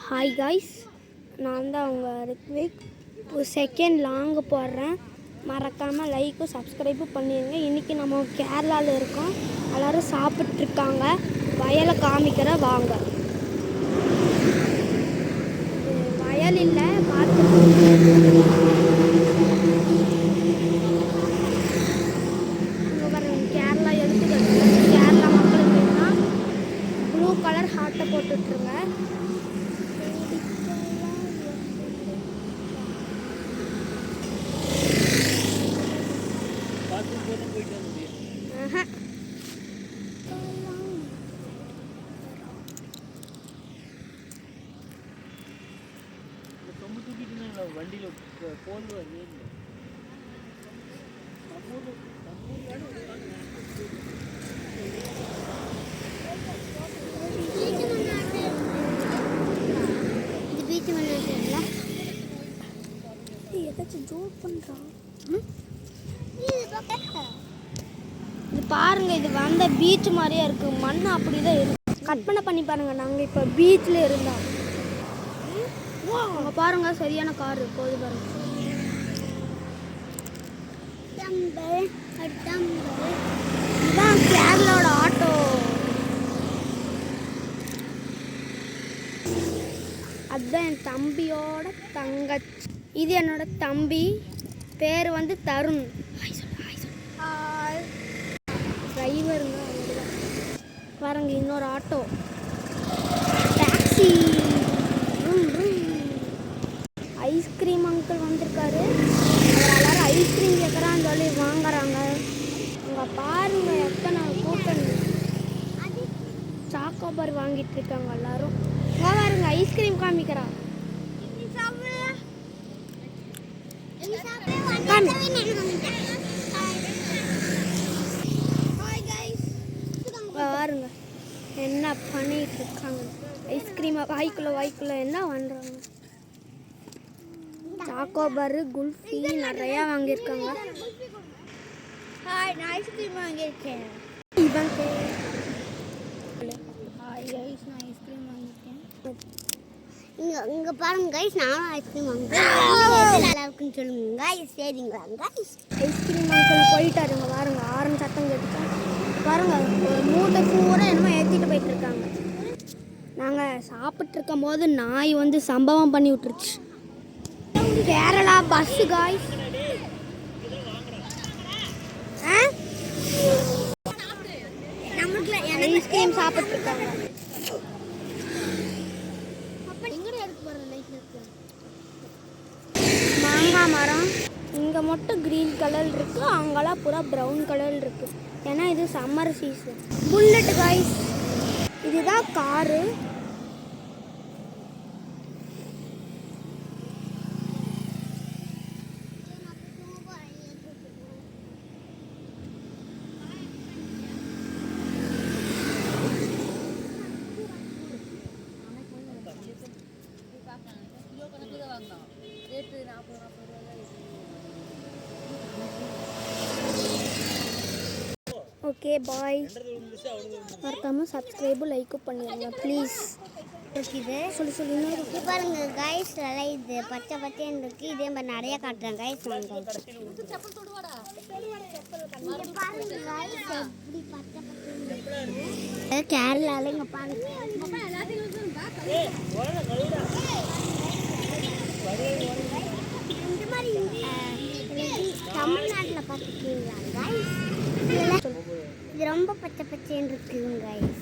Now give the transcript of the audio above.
Hi guys, நான் தான் உங்கள் ரித்விக். இப்போ செகண்ட் லாங்கு போடுறேன். மறக்காமல் லைக்கும் சப்ஸ்கிரைபும் பண்ணிடுங்க. இன்றைக்கி நம்ம கேரளாவில் இருக்கோம். எல்லோரும் சாப்பிட்ருக்காங்க. வயலை காமிக்கிற வாங்க. வயல் இல்லை, கேரளா எடுத்துக்கிட்டு கேரளா மக்களுக்கு ப்ளூ கலர் ஹார்ட்டை போட்டுட்ருங்க. வண்டியில் போல் ஏதாச்சும் ஜோக் பண்ணுறான். இது பாருங்க, இது வந்த பீச் மாதிரியே இருக்கு. மண் அப்படிதான் இருக்கு. கற்பனை பண்ணி பாருங்க, நாங்கள் இப்போ பீச்சில் இருந்தோம். அங்கே பாருங்க, சரியான கார் போகுது பாருங்க. இதுதான் கேரளாவோட ஆட்டோ. அதுதான் என் தம்பியோட தங்கச்சி. இது என்னோட தம்பி, பேர் வந்து தருண். டிரைவருங்க பாருங்க. இன்னொரு ஆட்டோ, டாக்ஸி. ஐஸ்கிரீம் அங்கிள் வந்திருக்காரு. எல்லாரும் ஐஸ்கிரீம் கேட்குறான்னு சொல்லி வாங்குறாங்க. அங்கே பாருங்க எத்தனை கூட்டம். சாக்கோபார் வாங்கிட்டு இருக்காங்க எல்லாரும். பாருங்க, ஐஸ்கிரீம் காமிக்கிறா. பாருங்க என்ன பண்ணிட்டு இருக்காங்க. ஐஸ்கிரீமை வாய்க்குள்ள என்ன பண்றாங்க. சாக்கோபார், குல்ஃபி நிறையா வாங்கியிருக்காங்க. நான் ஐஸ்கிரீம் வாங்கியிருக்கேன். இங்கே பாருங்க கைஸ், நானும் ஐஸ்கிரீம் வாங்கிட்டேன். நல்லா இருக்குன்னு சொல்லுங்க கைஸ். சரிங்களா கைஸ்? Ice cream uncle போயிட்டாருங்க. பாருங்க, ஆரஞ்சு சத்தம் கேட்டுட்டாங்க. பாருங்க, ஒரு மூட்டை பூரா என்னமோ ஏற்றிட்டு போயிட்டு இருக்காங்க. நாங்கள் சாப்பிட்ருக்கும் போது நாய் வந்து சம்பவம் பண்ணி விட்டுருச்சு. Kerala bus guys. ஐஸ்கிரீம் சாப்பிட்ருக்காங்க. மாங்காய் மரம் இங்கே மட்டும் க்ரீன் கலர் இருக்குது, அங்கெல்லாம் பூரா ப்ரௌன் கலர் இருக்குது. ஏன்னா இது சம்மர் சீசன். புல்லட் காய்ஸ், இதுதான் காரு. Okay bye. மறக்காமல் சப்ஸ்கிரைபும் லைக்கும் பண்ணிடுங்க ப்ளீஸ். சொல்லி இது பாருங்க கைஸ், நல்லா இது பச்சை பச்சைன்னு இருக்கு. இதே மாதிரி நிறைய காட்டுறேன் கைஸ். கேரளாவில் இங்கே பாருங்க. இந்த மாதிரி தமிழ்நாட்டில் பார்த்துருக்கீங்களா கைஸ்? இது ரொம்ப பச்சை பச்சைன்னு இருக்குங்க கைஸ்.